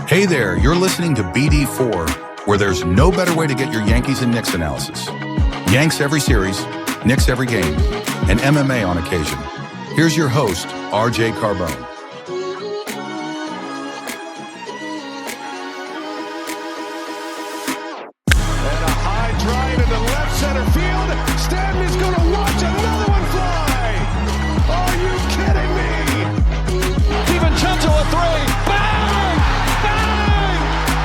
Hey there, you're listening to BD4, where there's no better way to get your Yankees and Knicks analysis. Yanks every series, Knicks every game, and MMA on occasion. Here's your host, RJ Carbone. And a high drive in the left center field. Stanley's going to watch another one fly. Are you kidding me? DiVincenzo a three. Bang! Bang!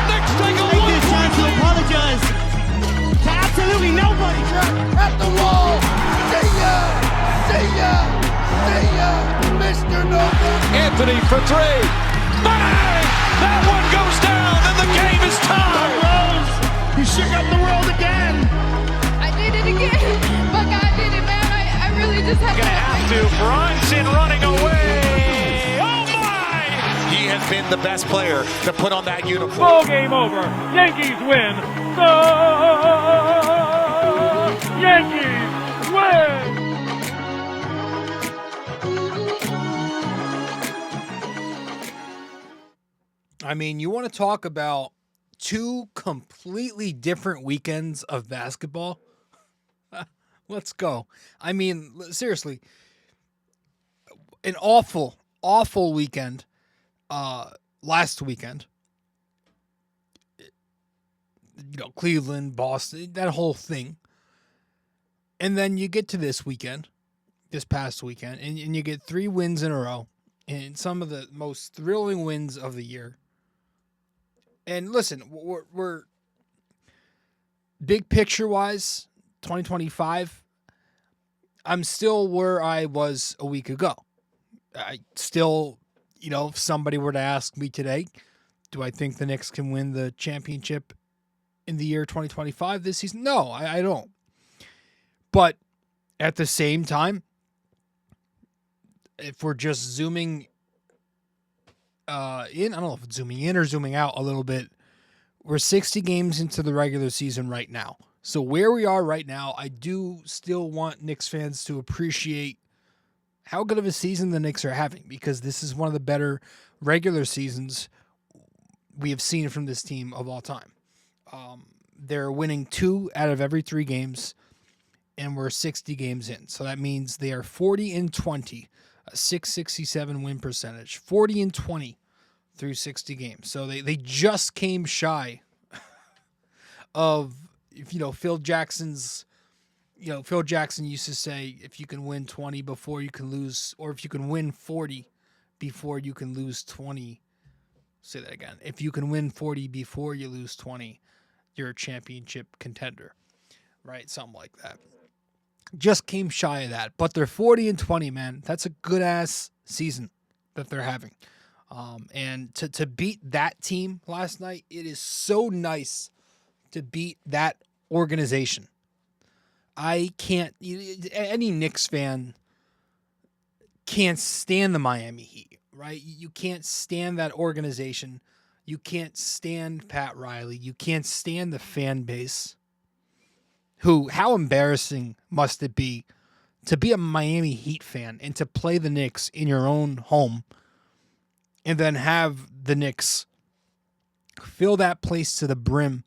Knicks take a Take this chance to apologize to absolutely nobody. At the wall. See ya! See ya! See ya! Mr. Nova. Anthony for three. Bang! That one goes down and the game is tied. Rose, you shook up the world again. I did it again. My God did it, man. I really just had Gonna have to. Brunson running away. Oh my! He has been the best player to put on that uniform. Ball game over. Yankees win. The Yankees win. I mean, you want to talk about two completely different weekends of basketball? Let's go. I mean, seriously, an awful weekend last weekend. You know, Cleveland, Boston, that whole thing. And then you get to this past weekend, and you get 3 wins in a row, and some of the most thrilling wins of the year. And listen, we're big picture wise, 2025, I'm still where I was a week ago. I still, you know, if somebody were to ask me today, do I think the Knicks can win the championship in the year 2025 this season? No, I don't. But at the same time, if we're just zooming I don't know if it's zooming in or zooming out a little bit. We're 60 games into the regular season right now. So where we are right now, I do still want Knicks fans to appreciate how good of a season the Knicks are having, because this is one of the better regular seasons we have seen from this team of all time. They're winning 2 out of every 3 games, and we're 60 games in. So that means they are 40-20. A 667 win percentage, 40-20 through 60 games. So they just came shy of, Phil Jackson's, Phil Jackson used to say, if you can win 20 before you can lose, or if you can win 40 before you can lose 20. Say that again. If you can win 40 before you lose 20, you're a championship contender, right? Something like that. Just came shy of that, but they're 40-20, man. That's a good ass season that they're having. And to beat that team last night, it is so nice to beat that organization. Any Knicks fan can't stand the Miami Heat, right? You can't stand that organization. You can't stand Pat Riley. You can't stand the fan base. How embarrassing must it be to be a Miami Heat fan and to play the Knicks in your own home and then have the Knicks fill that place to the brim,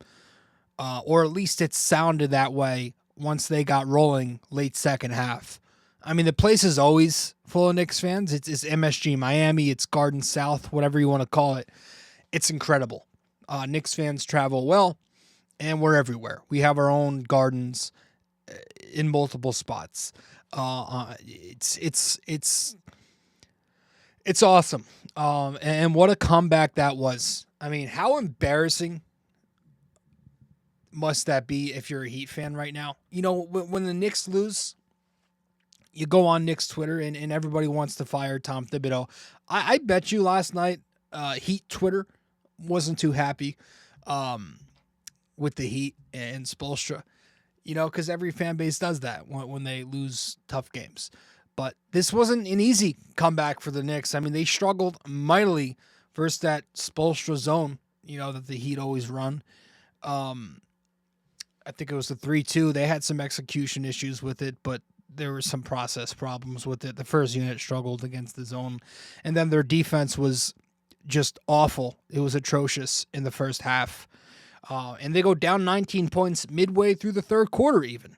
or at least it sounded that way once they got rolling late second half. I mean, the place is always full of Knicks fans. It's MSG Miami, it's Garden South, whatever you want to call it. It's incredible. Knicks fans travel well. And we're everywhere. We have our own gardens in multiple spots. It's awesome. And what a comeback that was. I mean, how embarrassing must that be if you're a Heat fan right now? You know, when the Knicks lose, you go on Knicks Twitter and everybody wants to fire Tom Thibodeau. I bet you last night Heat Twitter wasn't too happy. With the Heat and Spoelstra, because every fan base does that when they lose tough games. But this wasn't an easy comeback for the Knicks. I mean, they struggled mightily versus that Spoelstra zone, that the Heat always run. I think it was the 3-2. They had some execution issues with it, but there were some process problems with it. The first unit struggled against the zone, and then their defense was just awful. It was atrocious in the first half. And they go down 19 points midway through the third quarter even.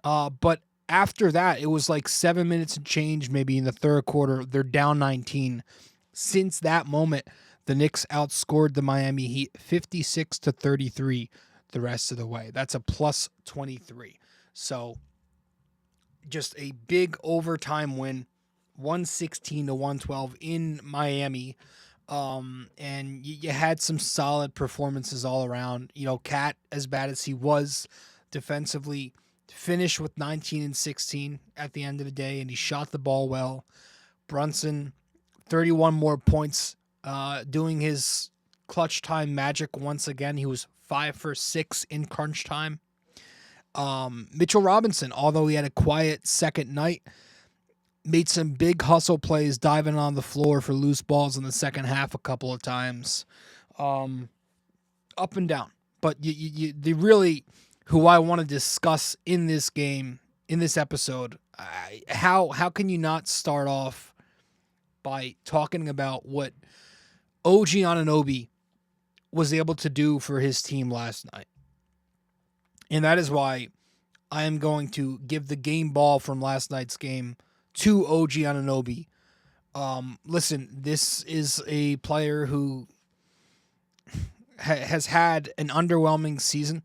But after that, it was like 7 minutes and change maybe in the third quarter. They're down 19. Since that moment, the Knicks outscored the Miami Heat 56-33 the rest of the way. That's a plus 23. So just a big overtime win, 116-112 in Miami. And you had some solid performances all around. You know, Cat, as bad as he was defensively, finished with 19-16 at the end of the day, and he shot the ball well. Brunson, 31 more points, doing his clutch time magic once again. He was 5 for 6 in crunch time. Mitchell Robinson, although he had a quiet second night, made some big hustle plays, diving on the floor for loose balls in the second half a couple of times. Up and down. But they really, who I want to discuss in this game, in this episode, how can you not start off by talking about what OG Anunoby was able to do for his team last night? And that is why I am going to give the game ball from last night's game to OG Anunoby. Listen, this is a player who has had an underwhelming season.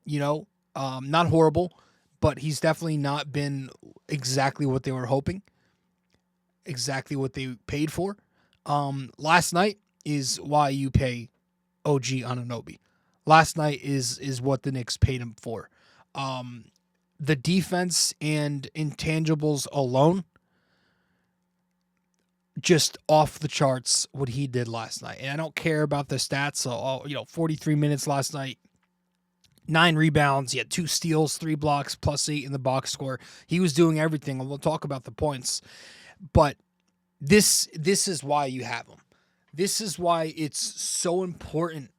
You know, not horrible, but he's definitely not been exactly what they were hoping, exactly what they paid for. Last night is why you pay OG Anunoby. Last night is what the Knicks paid him for. The defense and intangibles alone, just off the charts what he did last night. And I don't care about the stats. So, 43 minutes last night, 9 rebounds, he had 2 steals, 3 blocks, +8 in the box score. He was doing everything, and we'll talk about the points. But this is why you have him. This is why it's so important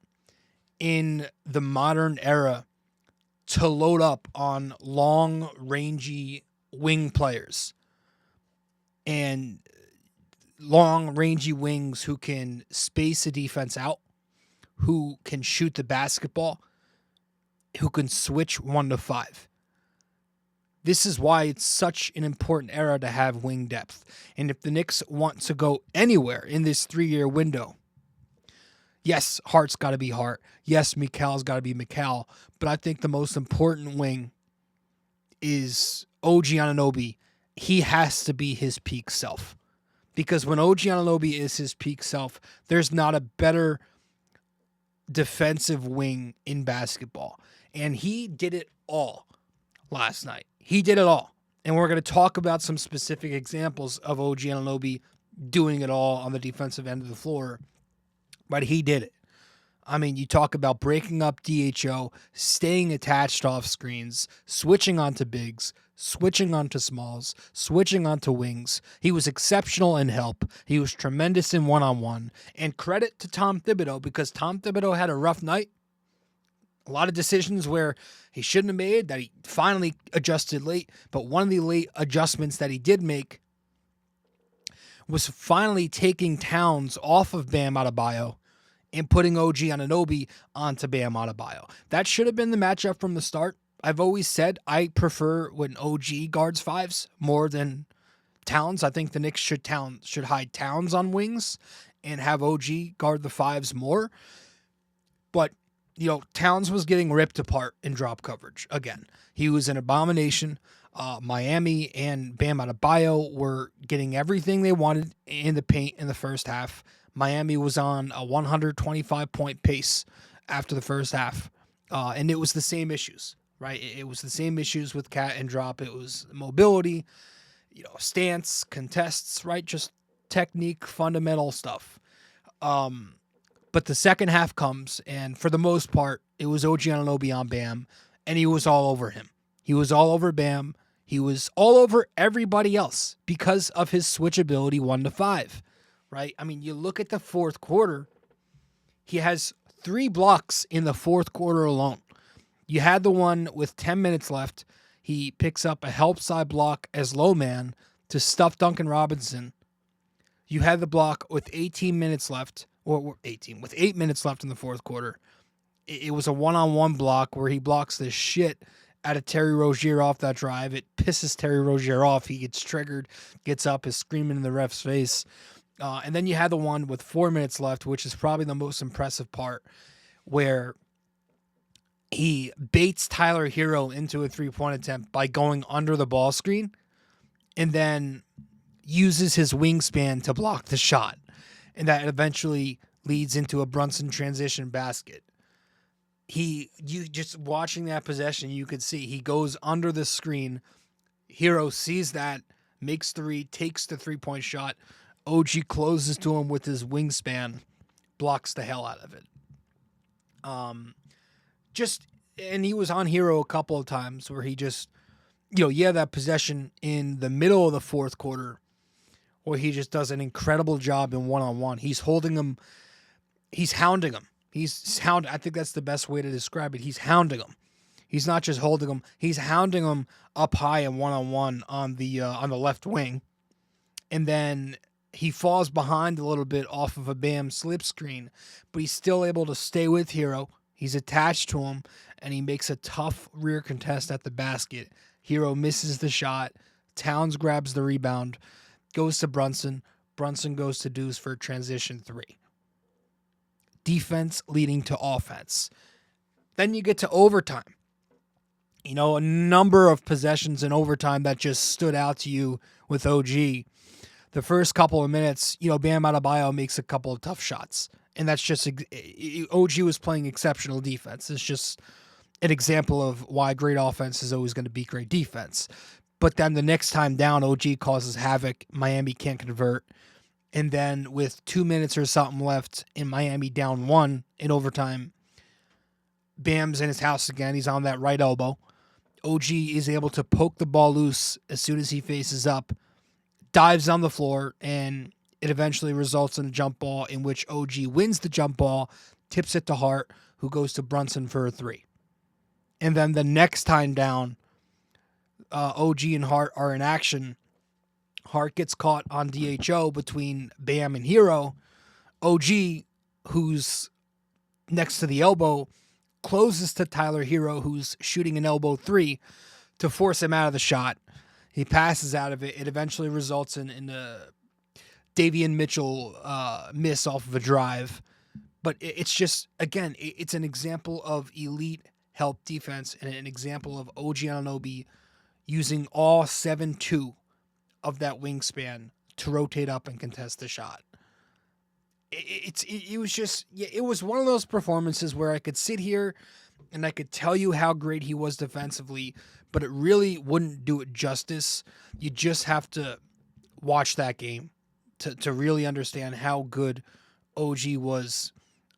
in the modern era to load up on long, rangy wing players and long, rangy wings who can space a defense out, who can shoot the basketball, who can switch 1 to 5. This is why it's such an important era to have wing depth. And if the Knicks want to go anywhere in this 3-year window, yes, Hart's got to be Hart. Yes, Mikal's got to be Mikal. But I think the most important wing is OG Anunoby. He has to be his peak self. Because when OG Anunoby is his peak self, there's not a better defensive wing in basketball. And he did it all last night. He did it all. And we're going to talk about some specific examples of OG Anunoby doing it all on the defensive end of the floor. But he did it. I mean, you talk about breaking up DHO, staying attached off screens, switching onto bigs, switching onto smalls, switching onto wings. He was exceptional in help. He was tremendous in one-on-one. And credit to Tom Thibodeau, because Tom Thibodeau had a rough night. A lot of decisions where he shouldn't have made that he finally adjusted late. But one of the late adjustments that he did make was finally taking Towns off of Bam Adebayo and putting OG Anunoby onto Bam Adebayo. That should have been the matchup from the start. I've always said I prefer when OG guards 5s more than Towns. I think the Knicks should hide Towns on wings and have OG guard the 5s more. But, Towns was getting ripped apart in drop coverage again. He was an abomination. Miami and Bam Adebayo were getting everything they wanted in the paint in the first half. Miami was on a 125-point pace after the first half. And it was the same issues, right? It was the same issues with Cat and drop. It was mobility, stance, contests, right? Just technique, fundamental stuff. But the second half comes, and for the most part, it was OG Anunoby on Bam, and he was all over him. He was all over Bam. He was all over everybody else because of his switchability 1 to 5, right? I mean, you look at the fourth quarter, he has 3 blocks in the fourth quarter alone. You had the one with 10 minutes left. He picks up a help side block as low man to stuff Duncan Robinson. You had the block with 18 minutes left, with 8 minutes left in the fourth quarter. It was a one-on-one block where he blocks the shit out of Terry Rozier off that drive. It pisses Terry Rozier off. He gets triggered, gets up, is screaming in the ref's face. And then you had the one with 4 minutes left, which is probably the most impressive part, where he baits Tyler Hero into a three-point attempt by going under the ball screen and then uses his wingspan to block the shot. And that eventually leads into a Brunson transition basket. You just watching that possession, you could see he goes under the screen. Hero sees that, makes three, takes the three-point shot. OG closes to him with his wingspan, blocks the hell out of it. And he was on Hero a couple of times where he just, that possession in the middle of the fourth quarter where he just does an incredible job in one-on-one. He's holding him. He's hounding him. I think that's the best way to describe it. He's hounding him. He's not just holding him. He's hounding him up high and one-on-one on the left wing. And then he falls behind a little bit off of a Bam slip screen, but he's still able to stay with Hero. He's attached to him, and he makes a tough rear contest at the basket. Hero misses the shot. Towns grabs the rebound, goes to Brunson. Brunson goes to Deuce for a transition three. Defense leading to offense. Then you get to overtime. A number of possessions in overtime that just stood out to you with OG. The first couple of minutes, Bam Adebayo makes a couple of tough shots. And that's just, OG was playing exceptional defense. It's just an example of why great offense is always going to beat great defense. But then the next time down, OG causes havoc. Miami can't convert. And then with 2 minutes or something left in Miami down one in overtime, Bam's in his house again. He's on that right elbow. OG is able to poke the ball loose as soon as he faces up, dives on the floor, and it eventually results in a jump ball in which OG wins the jump ball, tips it to Hart, who goes to Brunson for a three. And then the next time down, OG and Hart are in action. Hart gets caught on DHO between Bam and Hero. OG, who's next to the elbow, closes to Tyler Hero, who's shooting an elbow three, to force him out of the shot. He passes out of it. It eventually results in a Davion Mitchell miss off of a drive. But it's just, again, it's an example of elite help defense and an example of OG Anunoby using all 7-2 of that wingspan to rotate up and contest the shot. It was one of those performances where I could sit here and I could tell you how great he was defensively, but it really wouldn't do it justice. You just have to watch that game to really understand how good OG was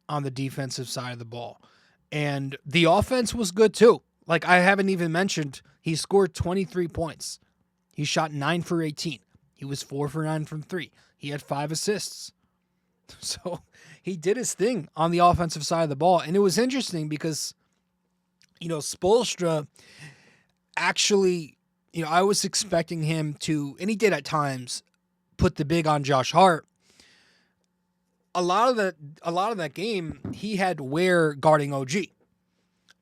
on the defensive side of the ball. And the offense was good too. Like, I haven't even mentioned, he scored 23 points. He shot 9 for 18. He was 4 for 9 from 3. He had 5 assists. So he did his thing on the offensive side of the ball. And it was interesting because, Spoelstra actually, I was expecting him to, and he did at times, put the big on Josh Hart. A lot of that game, he had Ware guarding OG.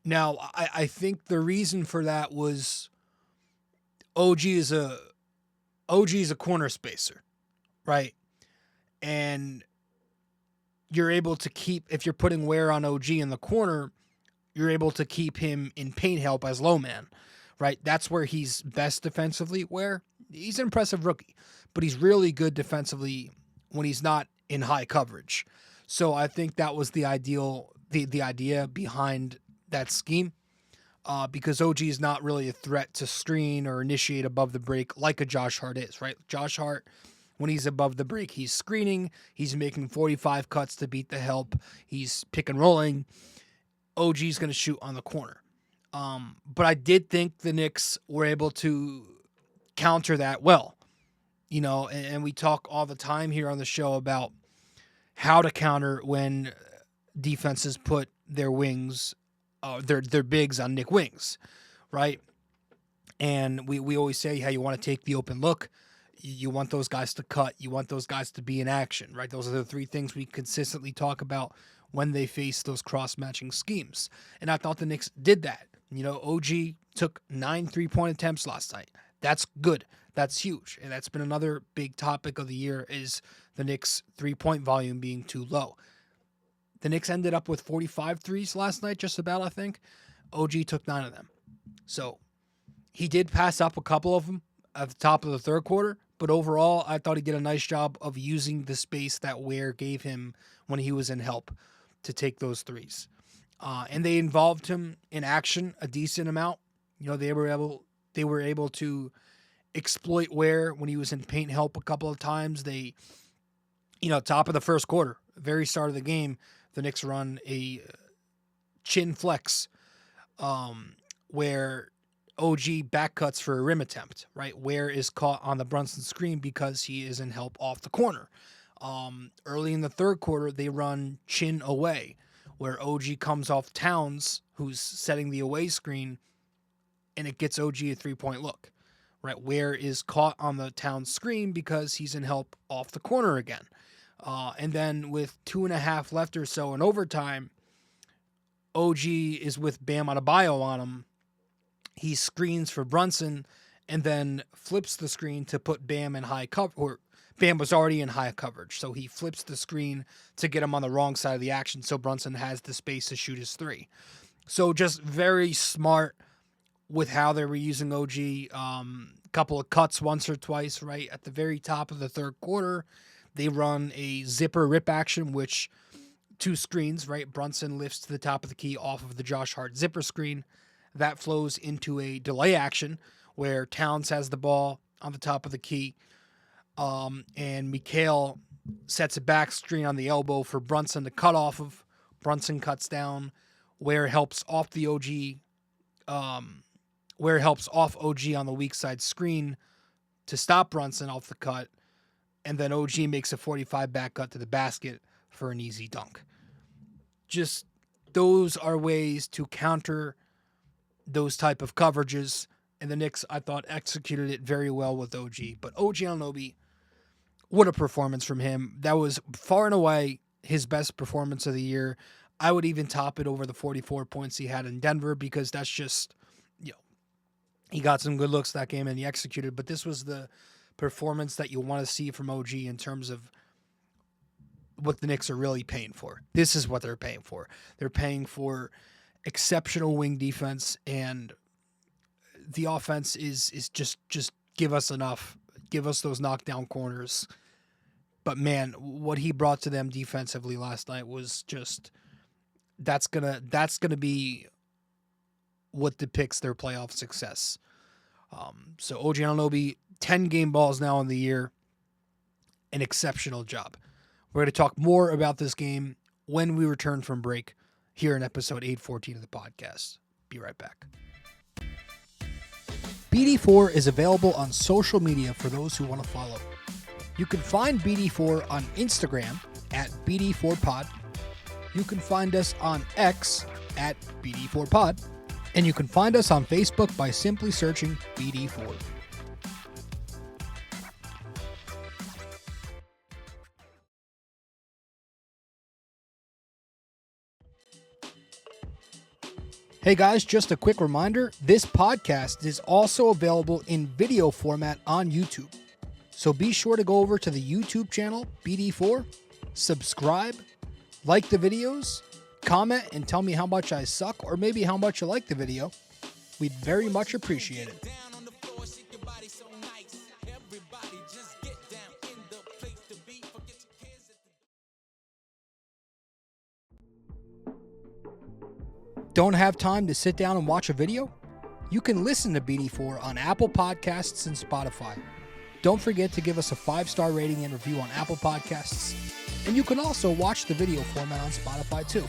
Now, I think the reason for that was OG is a corner spacer, right? And you're able to keep, if you're putting Ware on OG in the corner, you're able to keep him in paint help as low man, right? That's where he's best defensively. Where he's an impressive rookie, but he's really good defensively when he's not in high coverage. So I think that was the idea behind that scheme, because OG is not really a threat to screen or initiate above the break like a Josh Hart is, right? Josh Hart, when he's above the break, he's screening, he's making 45 cuts to beat the help, he's pick and rolling. OG's going to shoot on the corner. But I did think the Knicks were able to counter that well. And we talk all the time here on the show about how to counter when defenses put their wings, their bigs on Knick wings, right? And we always say how you want to take the open look. You want those guys to cut. You want those guys to be in action, right? Those are the three things we consistently talk about when they face those cross-matching schemes. And I thought the Knicks did that. OG took 9 3-point attempts last night. That's good. That's huge. And that's been another big topic of the year is the Knicks' 3-point volume being too low. The Knicks ended up with 45 threes last night, just about, I think. OG took 9 of them. So he did pass up a couple of them at the top of the third quarter, but overall, I thought he did a nice job of using the space that Ware gave him when he was in help to take those threes. And they involved him in action a decent amount. They were able to exploit Ware when he was in paint help a couple of times. They, top of the first quarter, very start of the game, the Knicks run a chin flex where OG back cuts for a rim attempt, right? Ware is caught on the Brunson screen because he is in help off the corner. Early in the third quarter, they run chin away, where OG comes off Towns, who's setting the away screen, and it gets OG a 3-point look, right? Ware is caught on the Towns screen because he's in help off the corner again. And then with 2.5 left or so in overtime, OG is with Bam Adebayo on him. He screens for Brunson and then flips the screen to put Bam in high cover, or Bam was already in high coverage. So he flips the screen to get him on the wrong side of the action. So Brunson has the space to shoot his 3. So just very smart with how they were using OG. Couple of cuts once or twice, right? At the very top of the third quarter, they run a zipper rip action, which 2 screens, right? Brunson lifts to the top of the key off of the Josh Hart zipper screen. That flows into a delay action where Towns has the ball on the top of the key. And Mikal sets a back screen on the elbow for Brunson to cut off of. Brunson cuts down. Ware helps off the OG. Ware helps off OG on the weak side screen to stop Brunson off the cut. And then OG makes a 45 back cut to the basket for an easy dunk. Just those are ways to counter those type of coverages, and the Knicks, I thought, executed it very well with OG. But OG Anunoby, what a performance from him. That was far and away his best performance of the year. I would even top it over the 44 points he had in Denver because that's just, he got some good looks that game and he executed. But this was the performance that you want to see from OG in terms of what the Knicks are really paying for. This is what they're paying for. They're paying for exceptional wing defense, and the offense is just give us enough. Give us those knockdown corners. But man, what he brought to them defensively last night was just that's gonna be what depicts their playoff success. So OG Anunoby, 10 game balls now in the year. An exceptional job. We're going to talk more about this game when we return from break here in episode 814 of the podcast. Be right back. BD4 is available on social media for those who want to follow. You can find BD4 on Instagram at BD4Pod. You can find us on X at BD4Pod. And you can find us on Facebook by simply searching BD4. Hey guys, just a quick reminder, this podcast is also available in video format on YouTube. So be sure to go over to the YouTube channel, BD4, subscribe, like the videos, comment, and tell me how much I suck or maybe how much you like the video. We'd very much appreciate it. Don't have time to sit down and watch a video? You can listen to BD4 on Apple Podcasts and Spotify. Don't forget to give us a 5-star rating and review on Apple Podcasts. And you can also watch the video format on Spotify too.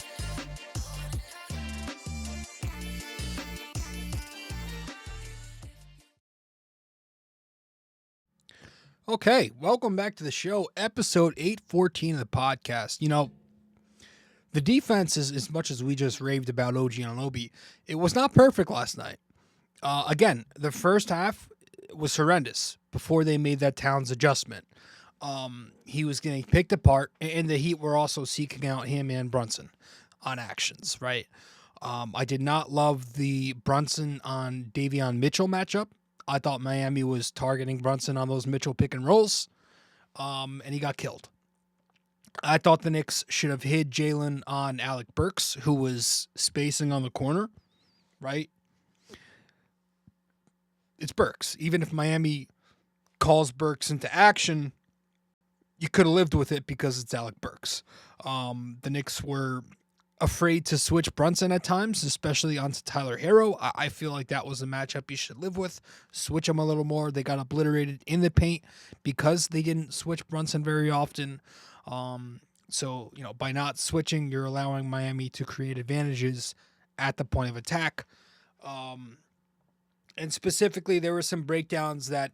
Okay, welcome back to the show, episode 814 of the podcast. The defense is, as much as we just raved about OG Anunoby, it was not perfect last night. Again, the first half was horrendous before they made that Towns adjustment. He was getting picked apart, and the Heat were also seeking out him and Brunson on actions, right? I did not love the Brunson on Davion Mitchell matchup. I thought Miami was targeting Brunson on those Mitchell pick and rolls, and he got killed. I thought the Knicks should have hid Jalen on Alec Burks, who was spacing on the corner, right? It's Burks. Even if Miami calls Burks into action, you could have lived with it because it's Alec Burks. The Knicks were afraid to switch Brunson at times, especially onto Tyler Herro. I feel like that was a matchup you should live with. Switch him a little more. They got obliterated in the paint because they didn't switch Brunson very often. So, by not switching, you're allowing Miami to create advantages at the point of attack. And specifically, there were some breakdowns that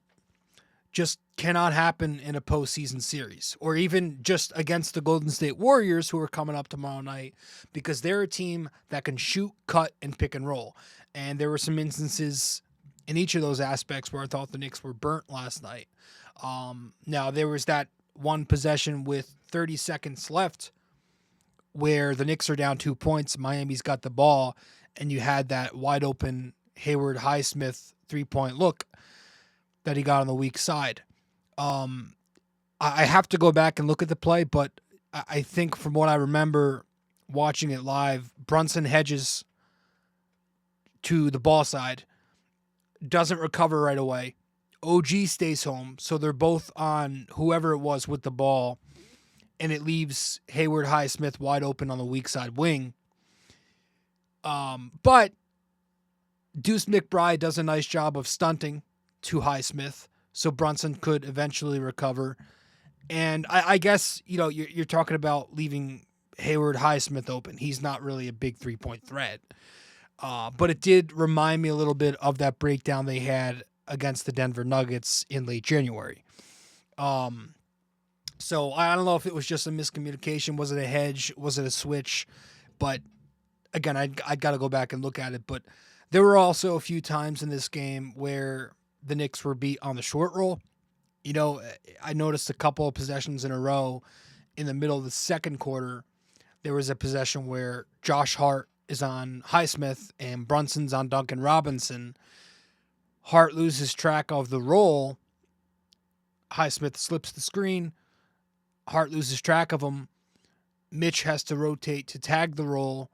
just cannot happen in a postseason series, or even just against the Golden State Warriors, who are coming up tomorrow night, because they're a team that can shoot, cut, and pick and roll. And there were some instances in each of those aspects where I thought the Knicks were burnt last night. Now, there was that one possession with 30 seconds left where the Knicks are down 2 points. Miami's got the ball, and you had that wide open Hayward Highsmith 3-point look that he got on the weak side. I have to go back and look at the play, but I think from what I remember watching it live, Brunson hedges to the ball side, doesn't recover right away. OG stays home, so they're both on whoever it was with the ball, and it leaves Hayward Highsmith wide open on the weak side wing. But Deuce McBride does a nice job of stunting to Highsmith, so Brunson could eventually recover. And I guess, you're talking about leaving Hayward Highsmith open. He's not really a big 3-point threat. But it did remind me a little bit of that breakdown they had against the Denver Nuggets in late January. So I don't know if it was just a miscommunication. Was it a hedge? Was it a switch? But again, I got to go back and look at it. But there were also a few times in this game where the Knicks were beat on the short roll. I noticed a couple of possessions in a row in the middle of the second quarter. There was a possession where Josh Hart is on Highsmith and Brunson's on Duncan Robinson. Hart loses track of the roll. Highsmith slips the screen. Hart loses track of him. Mitch has to rotate to tag the roll.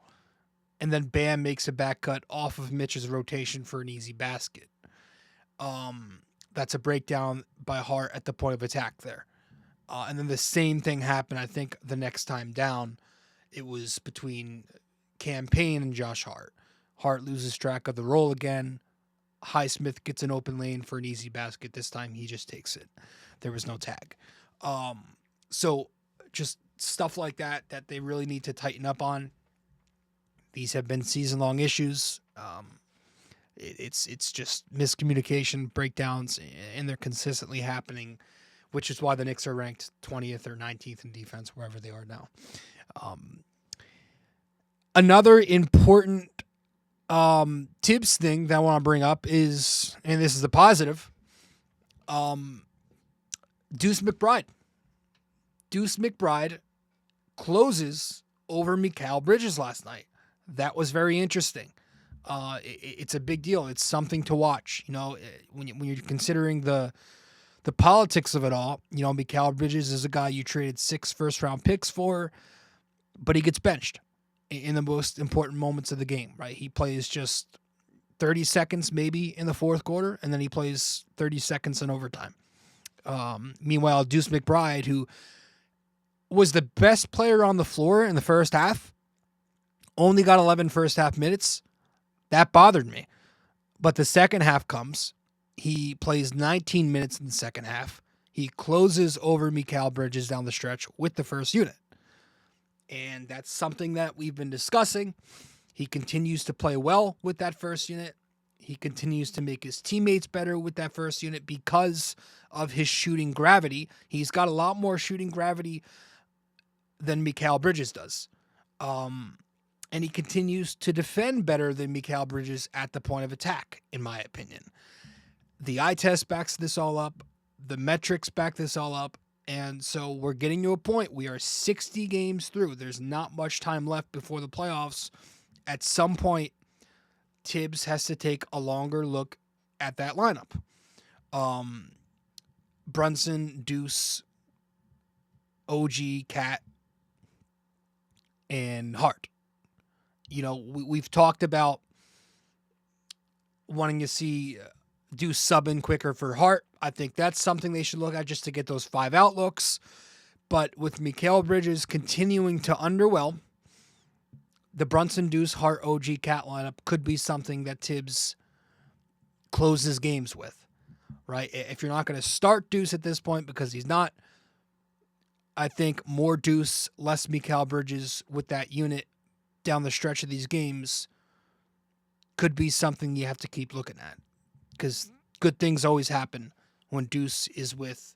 And then Bam makes a back cut off of Mitch's rotation for an easy basket. That's a breakdown by Hart at the point of attack there. And then the same thing happened, I think, the next time down. It was between Cam Payne and Josh Hart. Hart loses track of the roll again. Highsmith gets an open lane for an easy basket. This time he just takes it. There was no tag. So just stuff like that they really need to tighten up on. These have been season-long issues. It's just miscommunication, breakdowns, and they're consistently happening, which is why the Knicks are ranked 20th or 19th in defense, wherever they are now. Another important Tibbs thing that I want to bring up is, and this is a positive, Deuce McBride. Deuce McBride closes over Mikal Bridges last night. That was very interesting. It's a big deal. It's something to watch. When you're considering the politics of it all, Mikal Bridges is a guy you traded 6 first-round picks for, but he gets benched in the most important moments of the game, right? He plays just 30 seconds maybe in the fourth quarter, and then he plays 30 seconds in overtime. Meanwhile, Deuce McBride, who was the best player on the floor in the first half, only got 11 first half minutes. That bothered me. But the second half comes. He plays 19 minutes in the second half. He closes over Mikal Bridges down the stretch with the first unit. And that's something that we've been discussing. He continues to play well with that first unit. He continues to make his teammates better with that first unit because of his shooting gravity. He's got a lot more shooting gravity than Mikal Bridges does. And he continues to defend better than Mikal Bridges at the point of attack, in my opinion. The eye test backs this all up. The metrics back this all up. And so we're getting to a point. We are 60 games through. There's not much time left before the playoffs. At some point, Tibbs has to take a longer look at that lineup. Brunson, Deuce, OG, Cat, and Hart. You know, we've talked about wanting to see Deuce sub in quicker for Hart. I think that's something they should look at just to get those 5 outlooks. But with Mikal Bridges continuing to underwhelm, the Brunson, Deuce, Hart, OG, Cat lineup could be something that Tibbs closes games with, right? If you're not going to start Deuce at this point because he's not, I think more Deuce, less Mikal Bridges with that unit down the stretch of these games could be something you have to keep looking at, because good things always happen when Deuce is with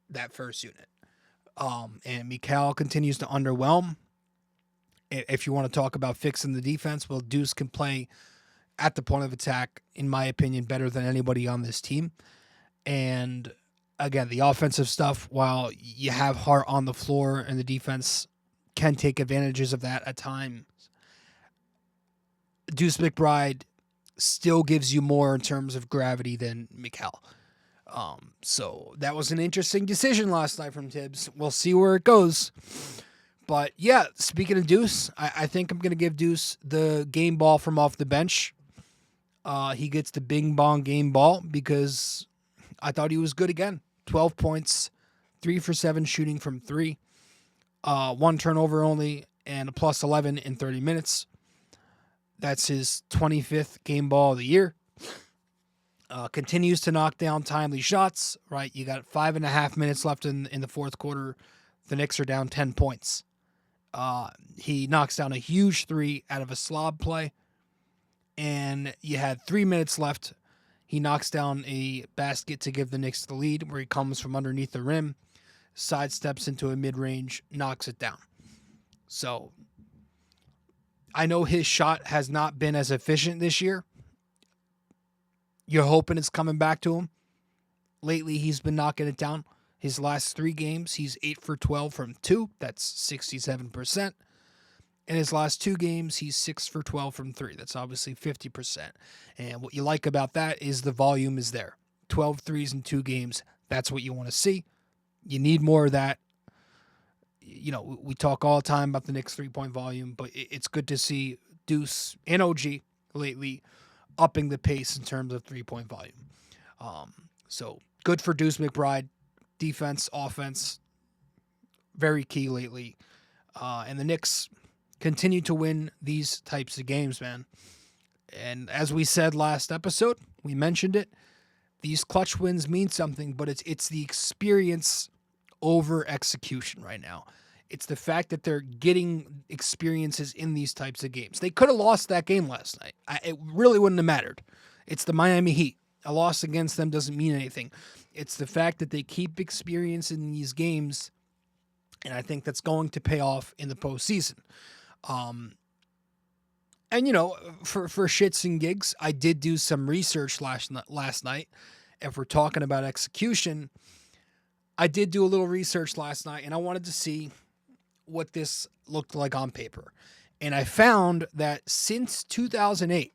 that first unit. And Mikal continues to underwhelm. If you want to talk about fixing the defense, well, Deuce can play at the point of attack, in my opinion, better than anybody on this team. And again, the offensive stuff, while you have Hart on the floor and the defense can take advantages of that at times, Deuce McBride still gives you more in terms of gravity than Mikal. So that was an interesting decision last night from Tibbs. We'll see where it goes. But yeah, speaking of Deuce, I think I'm going to give Deuce the game ball from off the bench. He gets the Bing Bong game ball because I thought he was good again. 12 points, 3 for 7 shooting from 3. 1 turnover only, and a plus 11 in 30 minutes. That's his 25th game ball of the year. Continues to knock down timely shots, right? You got 5.5 minutes left in the fourth quarter. The Knicks are down 10 points. He knocks down a huge 3 out of a slob play, and you had 3 minutes left. He knocks down a basket to give the Knicks the lead, where he comes from underneath the rim, sidesteps into a mid-range, knocks it down. So I know his shot has not been as efficient this year. You're hoping it's coming back to him. Lately, he's been knocking it down. His last 3 games, he's 8 for 12 from 2. That's 67%. In his last 2 games, he's 6 for 12 from 3. That's obviously 50%. And what you like about that is the volume is there. 12 threes in 2 games. That's what you want to see. You need more of that. You know, we talk all the time about the Knicks 3-point volume, but it's good to see Deuce and OG lately upping the pace in terms of 3-point volume. So good for Deuce McBride. Defense, offense, very key lately. And the Knicks continue to win these types of games, man. And as we said last episode, we mentioned it, these clutch wins mean something, but it's the experience over execution right now. It's the fact that they're getting experiences in these types of games. They could have lost that game last night. It really wouldn't have mattered. It's the Miami Heat. A loss against them doesn't mean anything. It's the fact that they keep experiencing these games, and I think that's going to pay off in the postseason. And, you know, for shits and gigs, I did do some research last night. If we're talking about execution, I did do a little research last night, and I wanted to see what this looked like on paper. And I found that since 2008,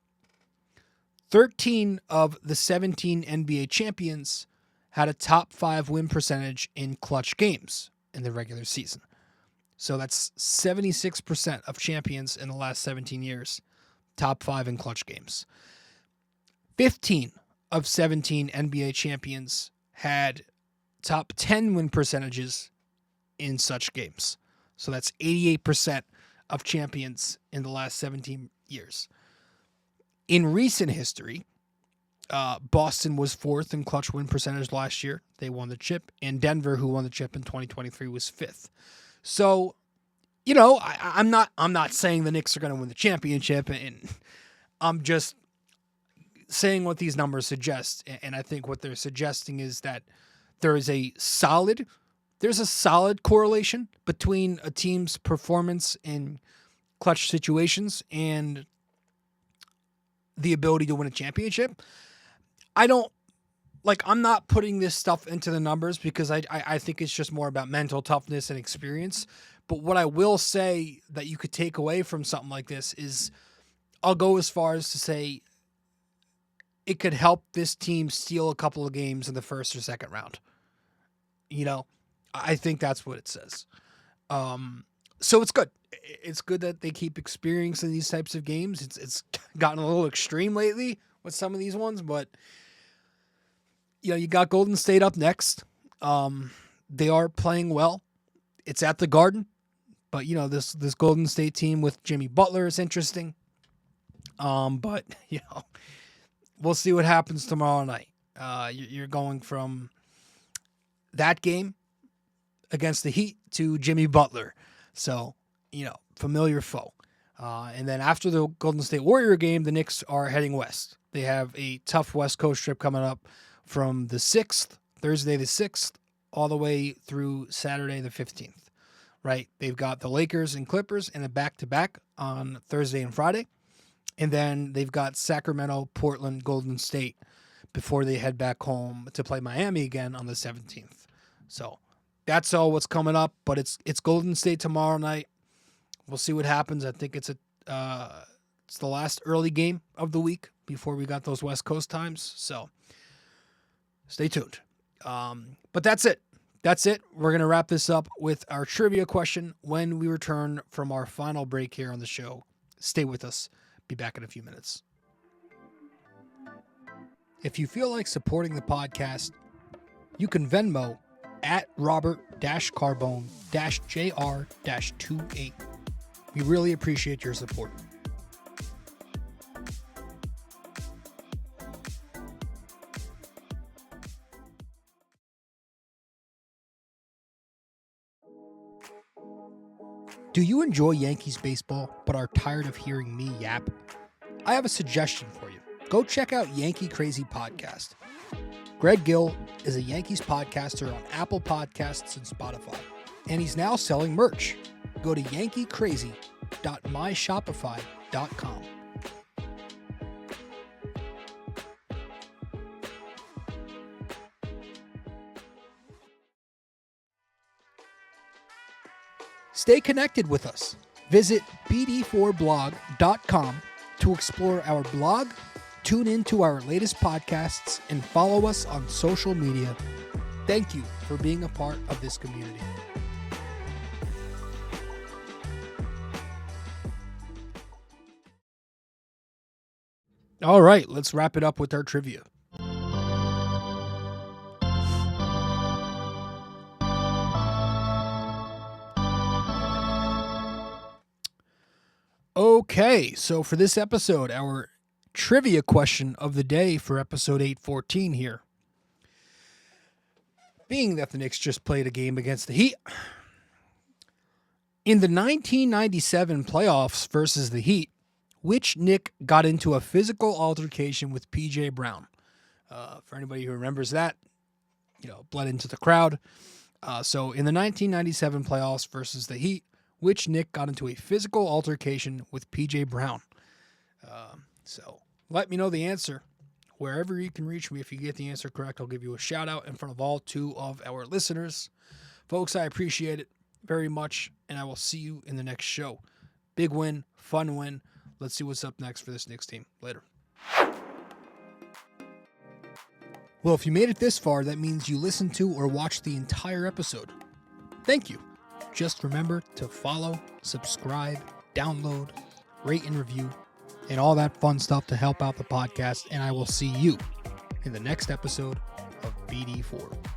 13 of the 17 NBA champions had a top 5 win percentage in clutch games in the regular season. So that's 76% of champions in the last 17 years, top 5 in clutch games. 15 of 17 NBA champions had top 10 win percentages in such games. So that's 88% of champions in the last 17 years. In recent history, Boston was 4th in clutch win percentage last year. They won the chip. And Denver, who won the chip in 2023, was 5th. So, you know, I'm not saying the Knicks are going to win the championship, and I'm just saying what these numbers suggest. And I think what they're suggesting is that there's a solid correlation between a team's performance in clutch situations and the ability to win a championship. I'm not putting this stuff into the numbers because I think it's just more about mental toughness and experience. But what I will say that you could take away from something like this is I'll go as far as to say it could help this team steal a couple of games in the first or second round. I think that's what it says. So it's good. It's good that they keep experiencing these types of games. It's gotten a little extreme lately with some of these ones, but you got Golden State up next. They are playing well. It's at the Garden, but this Golden State team with Jimmy Butler is interesting. But we'll see what happens tomorrow night. You're going from that game against the Heat to Jimmy Butler. So, familiar foe. And then after the Golden State Warrior game, the Knicks are heading west. They have a tough West Coast trip coming up from the 6th, Thursday the 6th, all the way through Saturday the 15th, right? They've got the Lakers and Clippers in a back-to-back on Thursday and Friday. And then they've got Sacramento, Portland, Golden State before they head back home to play Miami again on the 17th. So that's all what's coming up, but it's Golden State tomorrow night. We'll see what happens. I think it's the last early game of the week before we got those West Coast times. So stay tuned. But that's it. We're going to wrap this up with our trivia question when we return from our final break here on the show. Stay with us. Be back in a few minutes. If you feel like supporting the podcast, you can Venmo at Robert-Carbone-JR-28. We really appreciate your support. Do you enjoy Yankees baseball but are tired of hearing me yap? I have a suggestion for you. Go check out Yankee Crazy Podcast. Greg Gill is a Yankees podcaster on Apple Podcasts and Spotify, and he's now selling merch. Go to yankeecrazy.myshopify.com. Stay connected with us. Visit BD4blog.com to explore our blog, tune into our latest podcasts, and follow us on social media. Thank you for being a part of this community. All right, let's wrap it up with our trivia. Okay, so for this episode, our trivia question of the day for episode 814 here. Being that the Knicks just played a game against the Heat, in the 1997 playoffs versus the Heat, which Knick got into a physical altercation with P.J. Brown? For anybody who remembers that, bled into the crowd. So in the 1997 playoffs versus the Heat, which Knick got into a physical altercation with P.J. Brown? So let me know the answer wherever you can reach me. If you get the answer correct, I'll give you a shout out in front of all two of our listeners. Folks, I appreciate it very much, and I will see you in the next show. Big win, fun win. Let's see what's up next for this Knicks team. Later. Well, if you made it this far, that means you listened to or watched the entire episode. Thank you. Just remember to follow, subscribe, download, rate and review, and all that fun stuff to help out the podcast. And I will see you in the next episode of BD4.